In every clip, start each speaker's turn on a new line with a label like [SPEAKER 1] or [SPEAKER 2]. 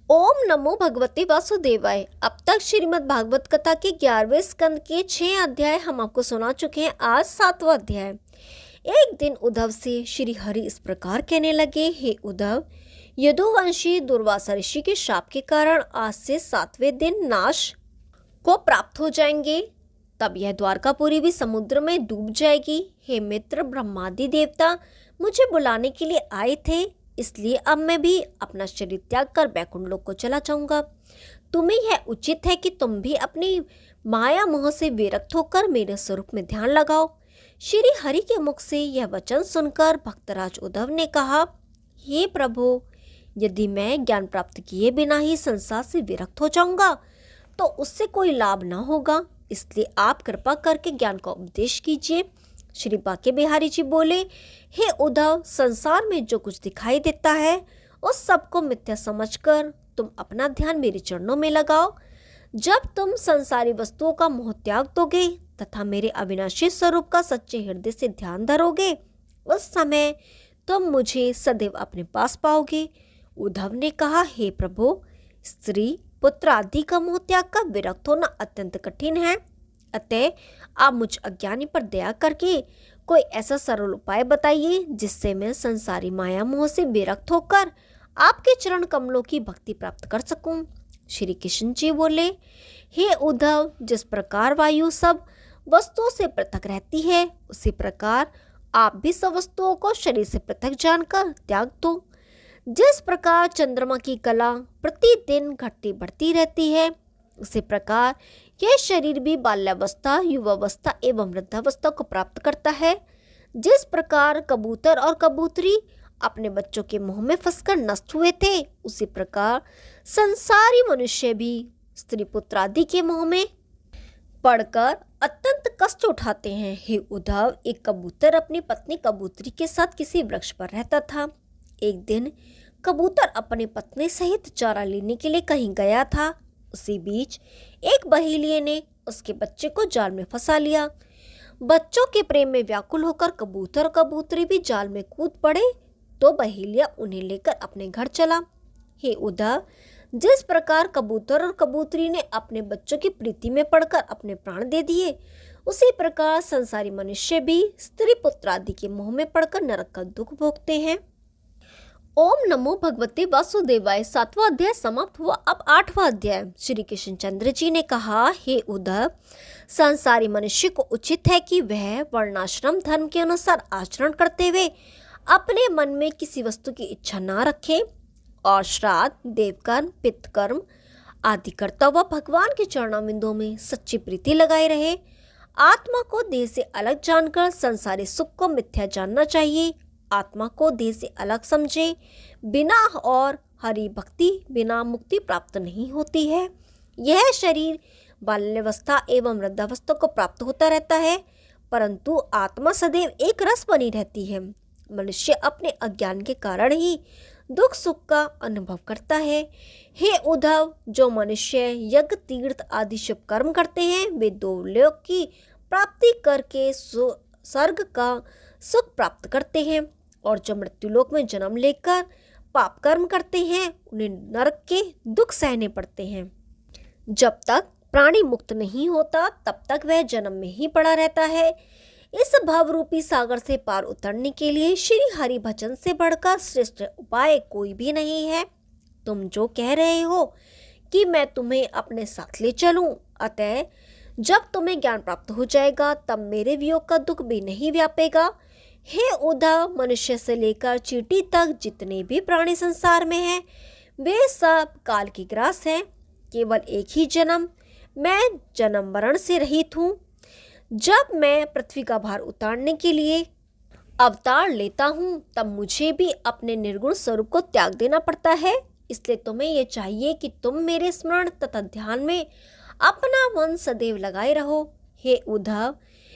[SPEAKER 1] ओम नमो भगवते वासुदेवाय। अब तक श्रीमद् भागवत कथा के 11वें स्कंद के 6 अध्याय हम आपको सुना चुके हैं। आज 7वां अध्याय। एक दिन उद्धव से श्री हरि इस प्रकार कहने लगे, हे उद्धव, यदुवंशी दुर्वासा ऋषि के शाप के कारण आज से 7वें दिन नाश को प्राप्त हो जाएंगे। तब यह द्वारकापुरी भी समुद्र में डूब जाएगी। हे मित्र, ब्रह्मादि देवता मुझे बुलाने के लिए आए थे, इसलिए अब मैं भी अपना शरीर त्याग कर बैकुंठ लोक को चला जाऊंगा। तुम्हें यह उचित है कि तुम भी अपनी माया मोह से विरक्त होकर मेरे स्वरूप में ध्यान लगाओ। श्री हरि के मुख से यह वचन सुनकर भक्तराज उद्धव ने कहा, हे प्रभु, यदि मैं ज्ञान प्राप्त किए बिना ही संसार से विरक्त हो जाऊंगा तो उससे कोई लाभ न होगा, इसलिए आप कृपा करके ज्ञान का उपदेश कीजिए। श्री बाके बिहारी जी बोले, हे उद्धव, संसार में जो कुछ दिखाई देता है उस सबको मिथ्या समझकर तुम अपना ध्यान मेरे चरणों में लगाओ। जब तुम संसारी वस्तुओं का मोह त्याग दोगे तथा मेरे अविनाशी स्वरूप का सच्चे हृदय से ध्यान धरोगे, उस समय तुम मुझे सदैव अपने पास पाओगे। उद्धव ने कहा, हे प्रभु, स्त्री पुत्र आदि का मोह त्याग का विरक्त होना अत्यंत कठिन है, अतः आप मुझ अज्ञानी पर दया करके कोई ऐसा सरल उपाय बताइए जिससे मैं संसारी माया मोह से विरक्त होकर आपके चरण कमलों की भक्ति प्राप्त कर सकूं। श्री कृष्ण जी बोले, हे उद्धव, जिस प्रकार वायु सब वस्तुओं से पृथक रहती है, उसी प्रकार आप भी सब वस्तुओं को शरीर से पृथक जानकर त्याग दो। जिस प्रकार चंद्रमा की कला प्रतिदिन घटती बढ़ती रहती है, उसी प्रकार यह शरीर भी बाल्यावस्था, युवावस्था एवं वृद्धावस्था को प्राप्त करता है। जिस प्रकार कबूतर और कबूतरी अपने बच्चों के मोह में फंसकर नष्ट हुए थे, उसी प्रकार संसारी मनुष्य भी स्त्री पुत्र आदि के मोह में पड़कर अत्यंत कष्ट उठाते हैं। हे उद्धव, एक कबूतर अपनी पत्नी कबूतरी के साथ किसी वृक्ष पर रहता था। एक दिन कबूतर अपनी पत्नी सहित चारा लेने के लिए कहीं गया था। उसी बीच एक बहेलिये ने उसके बच्चे को जाल में फंसा लिया। बच्चों के प्रेम में व्याकुल होकर कबूतर कबूतरी भी जाल में कूद पड़े तो बहेलिया उन्हें लेकर अपने घर चला। हे उद्धव, जिस प्रकार कबूतर और कबूतरी ने अपने बच्चों की प्रीति में पड़कर अपने प्राण दे दिए, उसी प्रकार संसारी मनुष्य भी स्त्री पुत्र आदि के मोह में पड़कर नरक का दुख भोगते हैं। ओम नमो भगवते वासुदेवाय। 7वां अध्याय समाप्त हुआ। अब 8वां अध्याय। श्री कृष्ण चंद्र जी ने कहा, हे उद्धव, संसारी मनुष्य को उचित है कि वह वर्णाश्रम धर्म के अनुसार आचरण करते हुए अपने मन में किसी वस्तु की इच्छा ना रखे और श्राद्ध, देवकर्म, पितृकर्म आदि करता हुआ भगवान के चरणाविंदों में सच्ची प्रीति लगाए रहे। आत्मा को देह से अलग जानकर संसारी सुख को मिथ्या जानना चाहिए। आत्मा को देह से अलग समझे बिना और हरि भक्ति बिना मुक्ति प्राप्त नहीं होती है। यह शरीर बाल्यावस्था एवं वृद्धावस्था को प्राप्त होता रहता है, परंतु आत्मा सदैव एक रस बनी रहती है। मनुष्य अपने अज्ञान के कारण ही दुख सुख का अनुभव करता है। हे उद्धव, जो मनुष्य यज्ञ, तीर्थ आदि शुभ कर्म करते हैं, वे दो लोक की प्राप्ति करके स्वर्ग का सुख प्राप्त करते हैं, और जो मृत्युलोक में जन्म लेकर पाप कर्म करते हैं, उन्हें नरक के दुख सहने पड़ते हैं। जब तक प्राणी मुक्त नहीं होता तब तक वह जन्म में ही पड़ा रहता है। इस भवरूपी सागर से पार उतरने के लिए श्री हरि भजन से बढ़कर श्रेष्ठ उपाय कोई भी नहीं है। तुम जो कह रहे हो कि मैं तुम्हें अपने साथ ले चलूं, अतः जब तुम्हें ज्ञान प्राप्त हो जाएगा तब मेरे वियोग का दुख भी नहीं व्यापेगा। हे उद्धव, मनुष्य से लेकर चींटी तक जितने भी प्राणी संसार में हैं, वे सब काल की ग्रास हैं। केवल एक ही जन्म, मैं जन्म मरण से रहित हूँ। जब मैं पृथ्वी का भार उतारने के लिए अवतार लेता हूँ तब मुझे भी अपने निर्गुण स्वरूप को त्याग देना पड़ता है। इसलिए तुम्हें यह चाहिए कि तुम मेरे स्मरण तथा ध्यान में अपना मन सदैव लगाए रहो। हे उद्धव,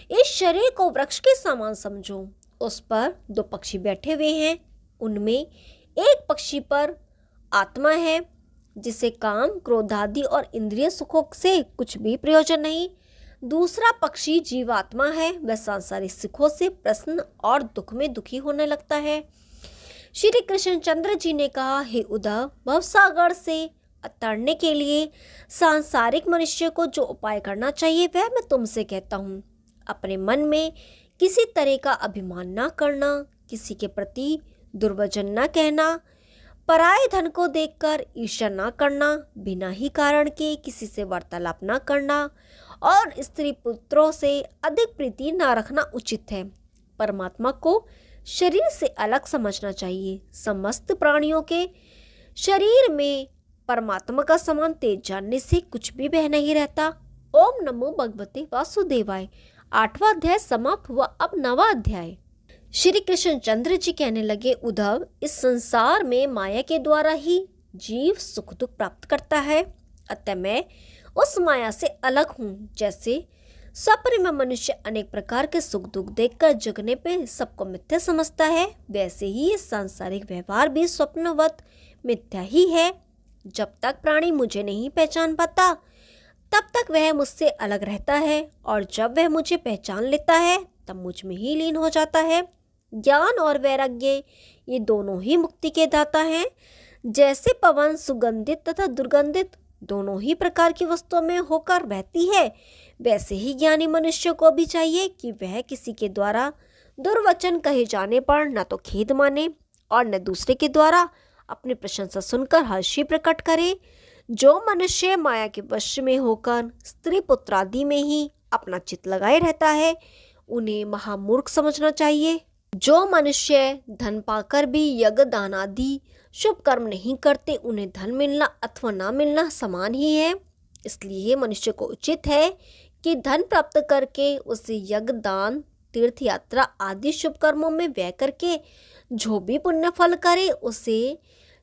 [SPEAKER 1] इस शरीर को वृक्ष के समान समझो। उस पर दो पक्षी बैठे हुए हैं। उनमें एक पक्षी पर आत्मा है, जिसे काम, क्रोध आदि और इंद्रिय सुखों से कुछ भी प्रयोजन नहीं। दूसरा पक्षी जीवात्मा है, वह सांसारिक सुखों से प्रसन्न और दुख में दुखी होने लगता है। श्री कृष्ण चंद्र जी ने कहा, हे उद्धव, भवसागर से तरने के लिए सांसारिक मनुष्य को जो उपाय करना चाहिए वह मैं तुमसे कहता हूँ। अपने मन में किसी तरह का अभिमान ना करना, किसी के प्रति दुर्वचन ना कहना, पराये धन को देखकर ईर्ष्या ना करना, बिना ही कारण के किसी से वार्तालाप ना करना और स्त्री पुत्रों से अधिक प्रीति ना रखना उचित है। परमात्मा को शरीर से अलग समझना चाहिए। समस्त प्राणियों के शरीर में परमात्मा का समान तेज जानने से कुछ भी बह नहीं रहता। ओम नमो भगवते वासुदेवाय। 8वां अध्याय समाप्त हुआ। अब 9वां अध्याय। श्री कृष्ण चंद्र जी कहने लगे, उद्धव, इस संसार में माया के द्वारा ही जीव सुख दुख प्राप्त करता है, अतः मैं उस माया से अलग हूँ। जैसे स्वप्न में मनुष्य अनेक प्रकार के सुख दुख देखकर जगने पे सबको मिथ्या समझता है, वैसे ही ये सांसारिक व्यवहार भी स्वप्नवत मिथ्या ही है। जब तक प्राणी मुझे नहीं पहचान पाता तब तक वह मुझसे अलग रहता है, और जब वह मुझे पहचान लेता है तब मुझ में ही लीन हो जाता है। ज्ञान और वैराग्य ये दोनों ही मुक्ति के दाता हैं। जैसे पवन सुगंधित तथा दुर्गंधित दोनों ही प्रकार की वस्तुओं में होकर बहती है, वैसे ही ज्ञानी मनुष्य को भी चाहिए कि वह किसी के द्वारा दुर्वचन कहे जाने पर न तो खेद माने और न दूसरे के द्वारा अपनी प्रशंसा सुनकर हर्ष प्रकट करे। जो मनुष्य माया के वश में होकर स्त्री पुत्र आदि में ही अपना चित्त लगाए रहता है, उन्हें महामूर्ख समझना चाहिए। जो मनुष्य धन पाकर भी यज्ञ दान आदि शुभ कर्म नहीं करते, उन्हें धन मिलना अथवा ना मिलना समान ही है। इसलिए मनुष्य को उचित है कि धन प्राप्त करके उसे यज्ञ दान तीर्थ यात्रा आदि शुभ कर्मों में व्यय करके जो भी पुण्य फल करे उसे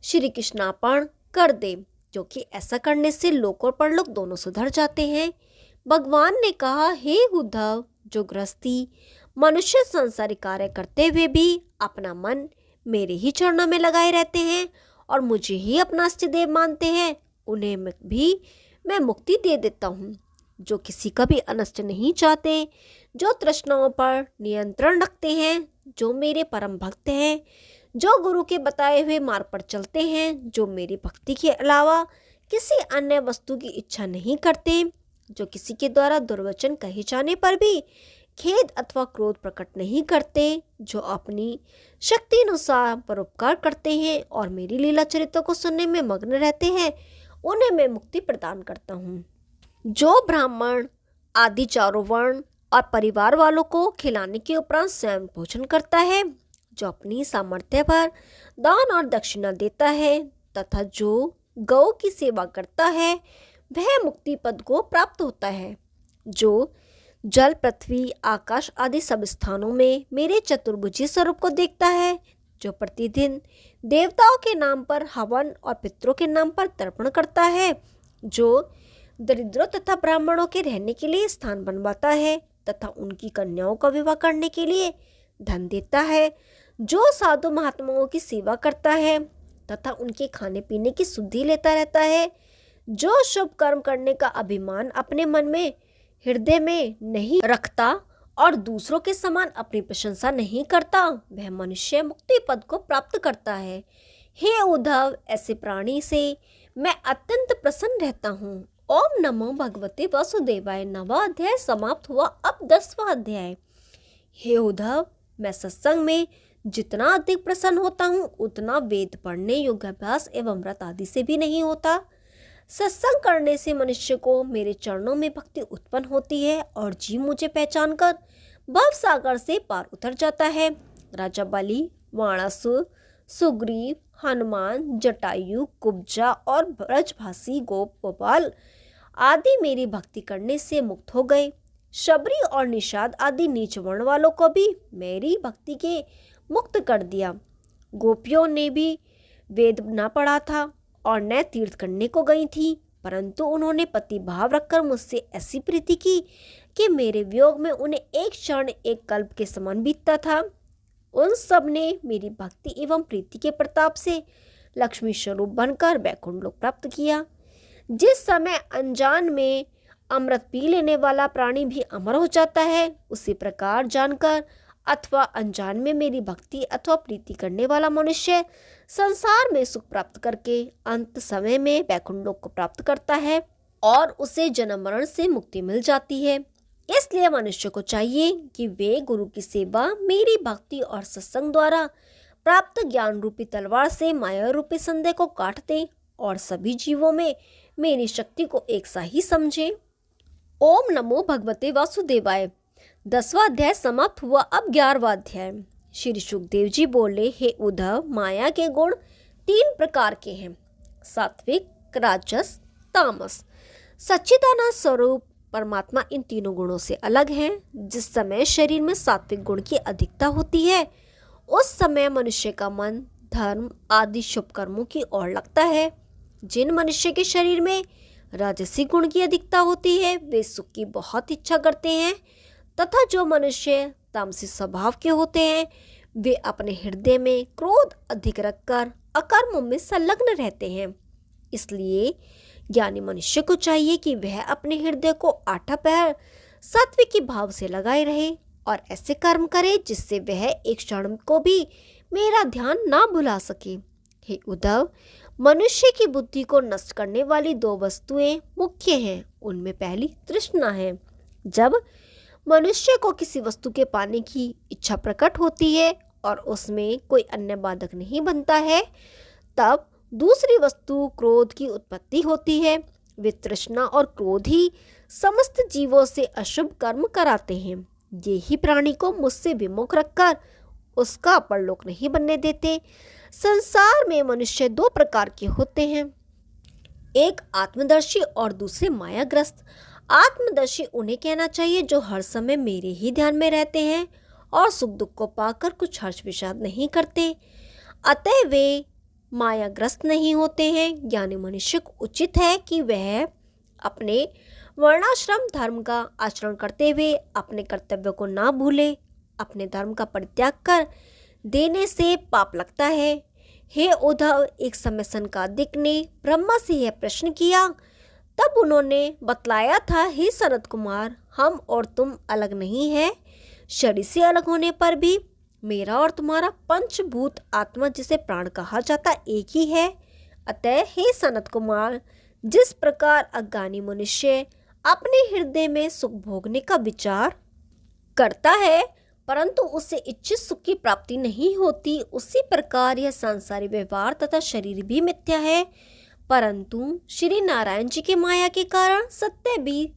[SPEAKER 1] श्री कृष्णार्पण कर दे, क्योंकि ऐसा करने से लोक और परलोक दोनों सुधर जाते हैं। भगवान ने कहा, हे उद्धव, जो गृहस्थी मनुष्य संसारिक कार्य करते हुए भी अपना मन मेरे ही चरणों में लगाए रहते हैं और मुझे ही अपना इष्ट देव मानते हैं, उन्हें भी मैं मुक्ति दे देता हूँ। जो किसी का भी अनिष्ट नहीं चाहते, जो तृष्णाओं पर नियंत्रण रखते हैं, जो मेरे परम भक्त हैं, जो गुरु के बताए हुए मार्ग पर चलते हैं, जो मेरी भक्ति के अलावा किसी अन्य वस्तु की इच्छा नहीं करते, जो किसी के द्वारा दुर्वचन कहे जाने पर भी खेद अथवा क्रोध प्रकट नहीं करते, जो अपनी शक्ति अनुसार परोपकार करते हैं और मेरी लीला चरित्र को सुनने में मग्न रहते हैं, उन्हें मैं मुक्ति प्रदान करता हूँ। जो ब्राह्मण आदि चारों वर्ण और परिवार वालों को खिलाने के उपरांत स्वयं भोजन करता है, जो अपनी सामर्थ्य पर दान और दक्षिणा देता है तथा जो गौ की सेवा करता है, वह मुक्ति पद को प्राप्त होता है। जो जल पृथ्वी आकाश आदि सब स्थानों में मेरे चतुर्भुजी स्वरूप को देखता है, जो प्रतिदिन देवताओं के नाम पर हवन और पितरों के नाम पर तर्पण करता है, जो दरिद्रों तथा ब्राह्मणों के रहने के लिए स्थान बनवाता है तथा उनकी कन्याओं का विवाह करने के लिए धन देता है, जो साधु महात्माओं की सेवा करता है तथा उनके खाने पीने की सुधि लेता रहता है, जो शुभ कर्म करने का अभिमान अपने मन में हृदय में नहीं रखता और दूसरों के समान अपनी प्रशंसा नहीं करता, वह मनुष्य मुक्ति पद को प्राप्त करता है। हे उद्धव, ऐसे प्राणी से मैं अत्यंत प्रसन्न रहता हूँ। ओम नमो भगवते वासुदेवाय। 9वां अध्याय समाप्त हुआ। अब 10वां अध्याय। हे उद्धव, मैं सत्संग में जितना अधिक प्रसन्न होता हूँ उतना वेद पढ़ने, योगाभ्यास एवं व्रत आदि से भी नहीं होता। सत्संग करने से मनुष्य को मेरे चरणों में भक्ति उत्पन्न होती है और जीव मुझे पहचान कर भव सागर से पार उतर जाता है। राजा बलि, वाणासुर, सुग्रीव, हनुमान, जटायु, कुब्जा और ब्रजभासी गोपाल आदि मेरी भक्ति करने से मुक्त हो गए। शबरी और निषाद आदि नीच वर्ण वालों को भी मेरी भक्ति के मुक्त कर दिया। गोपियों ने भी वेद न पढ़ा था और न तीर्थ करने को गई थी, परंतु उन्होंने पति भाव रखकर मुझसे ऐसी प्रीति की कि मेरे वियोग में उन्हें एक क्षण एक कल्प के समान बीतता था। उन सब ने मेरी भक्ति एवं प्रीति के प्रताप से लक्ष्मी स्वरूप बनकर वैकुंठ लोक प्राप्त किया। जिस समय अनजान में अमृत पी लेने वाला प्राणी भी अमर हो जाता है, उसी प्रकार जानकर अथवा अनजान में मेरी भक्ति अथवा प्रीति करने वाला मनुष्य संसार में सुख प्राप्त करके अंत समय में वैकुंठ लोक को प्राप्त करता है और उसे जन्म मरण से मुक्ति मिल जाती है। इसलिए मनुष्य को चाहिए कि वे गुरु की सेवा, मेरी भक्ति और सत्संग द्वारा प्राप्त ज्ञान रूपी तलवार से माया रूपी संदेह को काट दें और सभी जीवों में मेरी शक्ति को एक सा ही समझें। ओम नमो भगवते वासुदेवाय। 10वां अध्याय समाप्त हुआ। अब 11वां अध्याय। श्री सुखदेव जी बोले, हे उद्धव, माया के गुण 3 प्रकार के हैं, सात्विक, राजस, तामस। सच्चिदानंद स्वरूप परमात्मा इन तीनों गुणों से अलग है। जिस समय शरीर में सात्विक गुण की अधिकता होती है उस समय मनुष्य का मन धर्म आदि शुभ कर्मों की ओर लगता है। जिन मनुष्य के शरीर में राजसिक गुण की अधिकता होती है वे सुख की बहुत इच्छा करते हैं, तथा जो मनुष्य तामसी स्वभाव के होते हैं वे अपने हृदय में क्रोध अधिक रखकर अकर्मों में संलग्न रहते हैं। इसलिए ज्ञानी मनुष्य को चाहिए कि वह अपने हृदय को आठा पहर सात्विकी भाव से लगाए रहे और ऐसे कर्म करे जिससे वह एक क्षण को भी मेरा ध्यान ना भुला सके। हे उद्धव, मनुष्य की बुद्धि को नष्ट करने वाली 2 वस्तुएं मुख्य हैं। उनमें पहली तृष्णा है। जब मनुष्य को किसी वस्तु के पाने की इच्छा प्रकट होती है और उसमें कोई अन्य बाधक नहीं बनता है, तब दूसरी वस्तु क्रोध की उत्पत्ति होती है। वे तृष्णा और क्रोध ही समस्त जीवों से अशुभ कर्म कराते हैं। ये ही प्राणी को मुझसे विमुख रखकर उसका परलोक नहीं बनने देते। संसार में मनुष्य 2 प्रकार के होते हैं, एक आत्मदर्शी और दूसरे मायाग्रस्त। आत्मदर्शी उन्हें कहना चाहिए जो हर समय मेरे ही ध्यान में रहते हैं और सुख दुख को पाकर कुछ हर्ष विषाद नहीं करते, अतः वे मायाग्रस्त नहीं होते हैं। ज्ञानी मनुष्य को उचित है कि वह अपने वर्णाश्रम धर्म का आचरण करते हुए अपने कर्तव्य को ना भूले। अपने धर्म का परित्याग कर देने से पाप लगता है। हे उद्धव, एक समय सनकादिक ने ब्रह्मा से यह प्रश्न किया, तब उन्होंने बतलाया था, हे सनत कुमार, हम और तुम अलग नहीं है। शरीर से अलग होने पर भी मेरा और तुम्हारा पंचभूत आत्मा जिसे प्राण कहा जाता एक ही है। अतः हे सनत कुमार, जिस प्रकार अज्ञानी मनुष्य अपने हृदय में सुख भोगने का विचार करता है परंतु उससे इच्छित सुख की प्राप्ति नहीं होती, उसी प्रकार यह सांसारिक व्यवहार तथा शरीर भी मिथ्या है, परंतु श्री नारायण जी के माया के कारण सत्य भी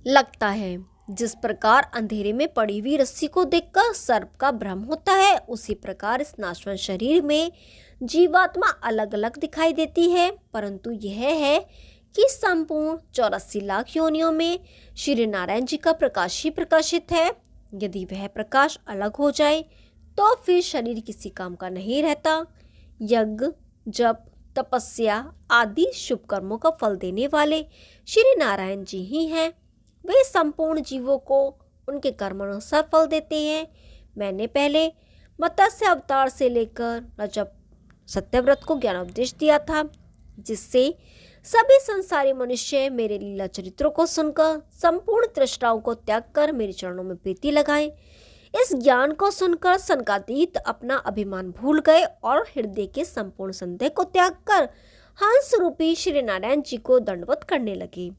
[SPEAKER 1] लगता है। जिस प्रकार अंधेरे में पड़ी हुई रस्सी को देखकर सर्प का भ्रम होता है, उसी प्रकार इस नाशवान शरीर में जीवात्मा अलग अलग दिखाई देती है, परंतु यह है कि संपूर्ण 84 लाख योनियों में श्री नारायण जी का प्रकाश ही प्रकाशित है। यदि वह प्रकाश अलग हो जाए तो फिर शरीर किसी काम का नहीं रहता। यज्ञ, जप, तपस्या आदि शुभ कर्मों का फल देने वाले श्री नारायण जी ही हैं। वे संपूर्ण जीवों को उनके कर्मानुसार फल देते हैं। मैंने पहले मत्स्य अवतार से लेकर रजब सत्यव्रत को ज्ञानोपदेश दिया था, जिससे सभी संसारी मनुष्य मेरे लीला चरित्रों को सुनकर संपूर्ण तृष्णाओं को त्याग कर मेरे चरणों में प्रीति लगाएं। इस ज्ञान को सुनकर सनकादिक अपना अभिमान भूल गए और हृदय के संपूर्ण संदेह को त्याग कर हंस रूपी श्री नारायण जी को दंडवत करने लगे।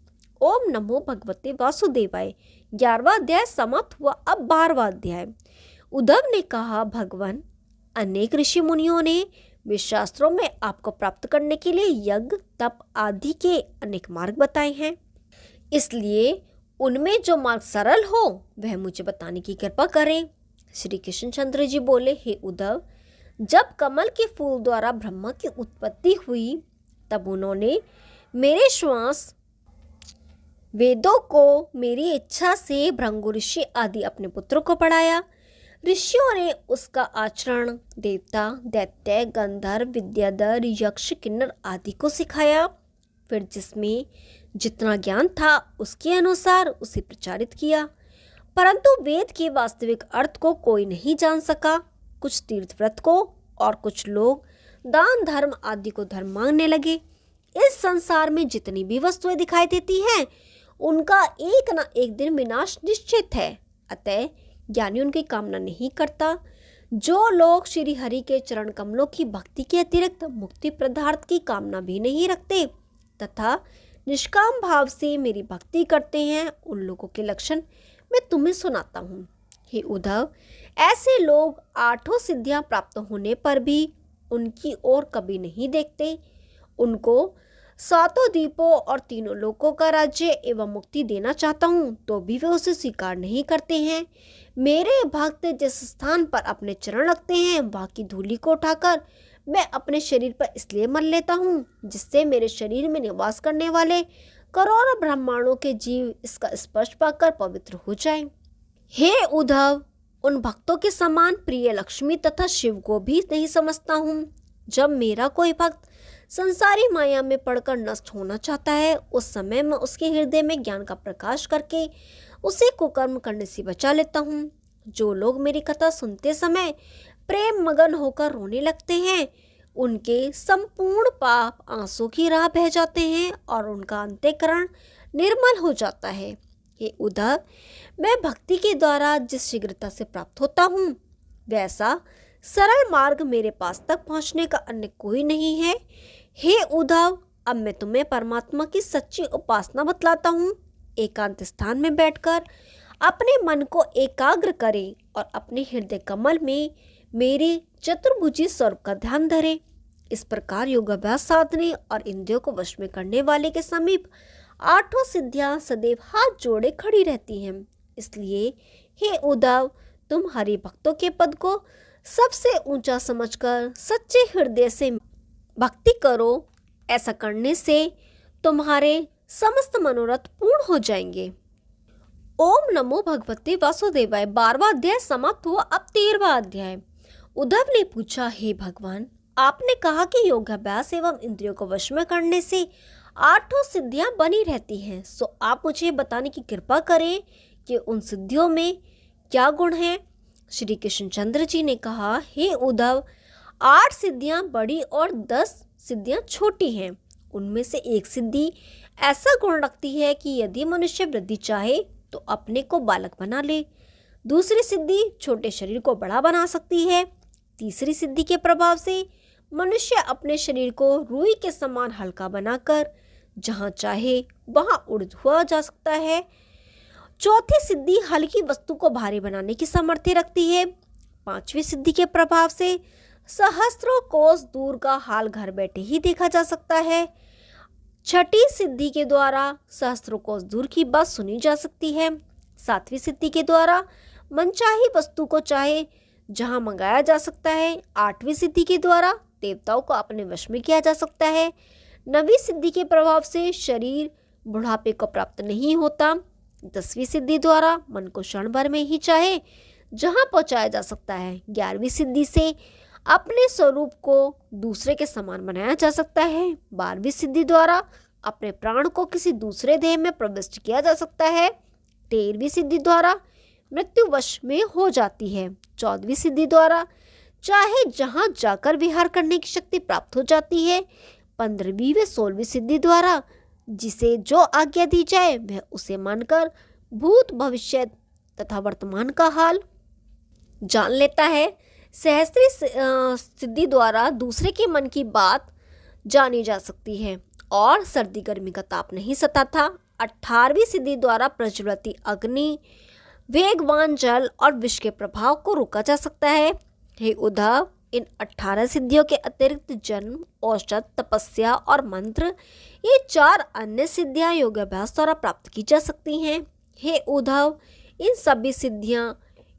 [SPEAKER 1] ओम नमो भगवते वासुदेवाय। 11वां अध्याय समाप्त हुआ। अब 12वां अध्याय। उद्धव ने कहा, भगवान, अनेक ऋषि मुनियों ने वे शास्त्रों में आपको प्राप्त करने के लिए यज्ञ, तप आदि के अनेक मार्ग बताए हैं, इसलिए उनमें जो मार्ग सरल हो वह मुझे बताने की कृपा करें। श्री कृष्णचंद्र जी बोले, हे उद्धव, जब कमल के फूल द्वारा ब्रह्मा की उत्पत्ति हुई तब उन्होंने मेरे श्वास वेदों को मेरी इच्छा से भृंगु ऋषि आदि अपने पुत्रों को पढ़ाया। ऋषियों ने उसका आचरण देवता, दैत्य, गंधर्व, विद्याधर, यक्ष, किन्नर आदि को सिखाया। फिर जिसमें जितना ज्ञान था उसके अनुसार उसे प्रचारित किया, परंतु वेद के वास्तविक अर्थ को कोई नहीं जान सका। कुछ तीर्थ व्रत को और कुछ लोग दान धर्म आदि को धर्म मानने लगे। इस संसार में जितनी भी वस्तुएं दिखाई देती हैं उनका एक न एक दिन विनाश निश्चित है। अतः ज्ञानी उनकी कामना नहीं करता। जो लोग श्री हरि के चरण कमलों की भक्ति के अतिरिक्त मुक्ति पदार्थ की कामना भी नहीं रखते तथा निष्काम भाव से मेरी भक्ति करते हैं, उन लोगों के लक्षण मैं तुम्हें सुनाता हूँ। हे उद्धव, ऐसे लोग आठों सिद्धियां प्राप्त होने पर भी उनकी ओर कभी नहीं देखते। उनको सातों द्वीपों और तीनों लोकों का राज्य एवं मुक्ति देना चाहता हूँ तो भी वे उसे स्वीकार नहीं करते हैं। मेरे भक्त जिस स्थान पर अपने चरण रखते हैं वहाँ की धूलि को उठाकर मैं अपने शरीर पर इसलिए मल लेता हूँ जिससे मेरे शरीर में निवास करने वाले करोड़ों ब्रह्मांडों के जीव इसका स्पर्श पाकर पवित्र हो जाएं। हे उद्धव, उन भक्तों के समान प्रिय लक्ष्मी तथा शिव को भी नहीं समझता हूँ। जब मेरा कोई भक्त संसारी माया में पड़कर नष्ट होना चाहता है उस समय मैं उसके हृदय में ज्ञान का प्रकाश करके उसे कुकर्म करने से बचा लेता हूँ। जो लोग मेरी कथा सुनते समय प्रेम मगन होकर रोने लगते हैं उनके संपूर्ण पाप आंसू की राह बह जाते हैं और उनका अंतःकरण निर्मल हो जाता है। हे उद्धव, मैं भक्ति के द्वारा जिस शीघ्रता से प्राप्त होता हूँ वैसा सरल मार्ग मेरे पास तक पहुँचने का अन्य कोई नहीं है। हे उद्धव, अब मैं तुम्हें परमात्मा की सच्ची उपासना बतलाता हूँ। एकांत स्थान में बैठकर अपने मन को एकाग्र करें और अपने हृदय कमल में मेरे चतुर्भुजी स्वरूप का ध्यान धरें। इस प्रकार योगाभ्यास साधने और इंद्रियों को वश में करने वाले के समीप आठों सिद्धियां सदैव हाथ जोड़े खड़ी रहती हैं। इसलिए हे उद्धव, तुम हरि भक्तों के पद को सबसे ऊंचा समझकर सच्चे हृदय से भक्ति करो। ऐसा करने से तुम्हारे समस्त मनोरथ पूर्ण हो जाएंगे। ओम नमो भगवते वासुदेवाय। 12वां अध्याय समाप्त हुआ। अब 13वां अध्याय। उद्धव ने पूछा, हे भगवान, आपने कहा कि योगाभ्यास एवं इंद्रियों को वश में करने से आठों सिद्धियां बनी रहती हैं, सो आप मुझे बताने की कृपा करें कि उन सिद्धियों में क्या गुण है। श्री कृष्णचंद्र जी ने कहा, हे उद्धव, 8 सिद्धियां बड़ी और 10 सिद्धियां छोटी हैं। उनमें से एक सिद्धि ऐसा गुण रखती है कि यदि मनुष्य वृद्धि चाहे तो अपने को बालक बना ले। दूसरी सिद्धि छोटे शरीर को बड़ा बना सकती है। तीसरी सिद्धि के प्रभाव से मनुष्य अपने शरीर को रुई के समान हल्का बनाकर जहाँ चाहे वहाँ उड़ हुआ जा सकता है। चौथी सिद्धि हल्की वस्तु को भारी बनाने की सामर्थ्य रखती है। 5वीं सिद्धि के प्रभाव से सहस्त्रों कोस दूर का हाल घर बैठे ही देखा जा सकता है। 6ठी सिद्धि के द्वारा सहस्त्रों कोस दूर की बात सुनी जा सकती है। 7वीं सिद्धि के द्वारा मनचाही वस्तु को चाहे जहां मंगाया जा सकता है। 8वीं सिद्धि के द्वारा देवताओं को अपने वश में किया जा सकता है। 9वीं सिद्धि के प्रभाव से शरीर बुढ़ापे को प्राप्त नहीं होता। 10वीं सिद्धि द्वारा मन को क्षण भर में ही चाहे जहां पहुंचाया जा सकता है। 11वीं सिद्धि से अपने स्वरूप को दूसरे के समान बनाया जा सकता है। 12वीं सिद्धि द्वारा अपने प्राण को किसी दूसरे देह में प्रविष्ट किया जा सकता है। 13वीं सिद्धि द्वारा मृत्यु वश में हो जाती है। 14वीं सिद्धि द्वारा चाहे जहां जाकर विहार करने की शक्ति प्राप्त हो जाती है। 15वीं व 16वीं सिद्धि द्वारा जिसे जो आज्ञा दी जाए वह उसे मानकर भूत भविष्य तथा वर्तमान का हाल जान लेता है। सहस्त्री सिद्धि द्वारा दूसरे के मन की बात जानी जा सकती है और सर्दी गर्मी का ताप नहीं सताता। 18वीं सिद्धि द्वारा प्रज्वलती अग्नि, वेगवान जल और विष के प्रभाव को रोका जा सकता है। हे उद्धव, इन 18 सिद्धियों के अतिरिक्त जन्म, औषध, तपस्या और मंत्र, ये 4 अन्य सिद्धियां योगाभ्यास द्वारा प्राप्त की जा सकती हैं। हे उद्धव, इन सभी सिद्धियां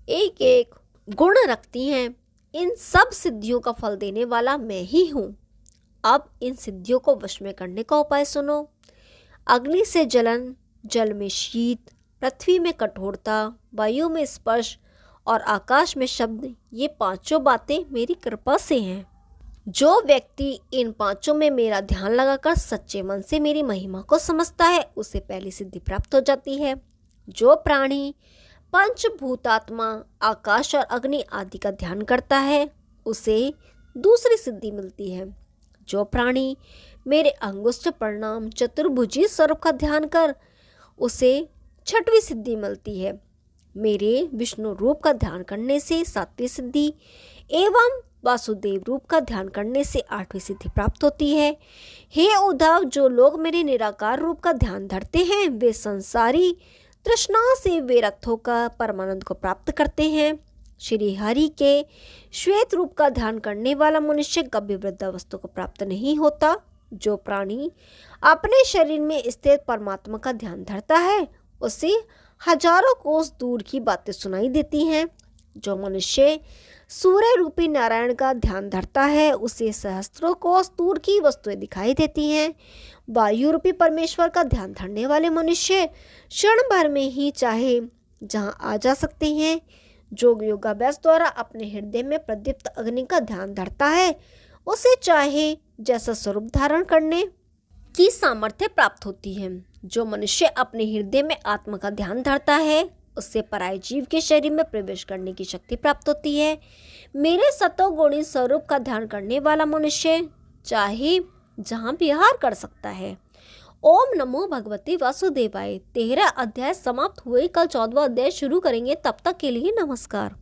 [SPEAKER 1] एक एक गुण रखती हैं। इन सब सिद्धियों का फल देने वाला मैं ही हूँ। अब इन सिद्धियों को वश में करने का उपाय सुनो। अग्नि से जलन, जल में शीत, पृथ्वी में कठोरता, वायु में स्पर्श और आकाश में शब्द, ये 5 बातें मेरी कृपा से हैं। जो व्यक्ति इन 5 में मेरा ध्यान लगाकर सच्चे मन से मेरी महिमा को समझता है उसे पहली सिद्धि प्राप्त हो जाती है। जो प्राणी पंचभूतात्मा, आकाश और अग्नि आदि का ध्यान करता है उसे दूसरी सिद्धि मिलती है। जो प्राणी मेरे अंगुष्ठ प्रणाम चतुर्भुजी स्वरूप का ध्यान कर उसे 6वीं सिद्धि मिलती है। मेरे विष्णु रूप का ध्यान करने से 7वीं सिद्धि एवं वासुदेव रूप का ध्यान करने से 8वीं सिद्धि प्राप्त होती है। हे उद्धव, जो लोग मेरे निराकार रूप का ध्यान धरते हैं वे संसारी तृष्णा से विरक्त होकर परमानंद को प्राप्त करते हैं। श्री हरि के श्वेत रूप का ध्यान करने वाला मनुष्य कभी वृद्धावस्था को प्राप्त नहीं होता। जो प्राणी अपने शरीर में स्थित परमात्मा का ध्यान धरता है उसे हजारों कोस दूर की बातें सुनाई देती हैं। जो मनुष्य सूर्य रूपी नारायण का ध्यान धरता है उसे सहस्त्रों कोस दूर की वस्तुएं दिखाई देती हैं। वायु रूपी परमेश्वर का ध्यान धरने वाले मनुष्य क्षण भर में ही चाहे जहां आ जा सकते हैं। जो योगाभ्यास द्वारा अपने हृदय में प्रदीप्त अग्नि का ध्यान धरता है उसे चाहे जैसा स्वरूप धारण करने की सामर्थ्य प्राप्त होती है। जो मनुष्य अपने हृदय में आत्मा का ध्यान धरता है उससे पराय जीव के शरीर में प्रवेश करने की शक्ति प्राप्त होती है। मेरे सतोगुणी स्वरूप का ध्यान करने वाला मनुष्य चाहे जहां विहार कर सकता है। ओम नमो भगवते वासुदेवाय। 13 अध्याय समाप्त हुए। कल 14वां अध्याय शुरू करेंगे। तब तक के लिए नमस्कार।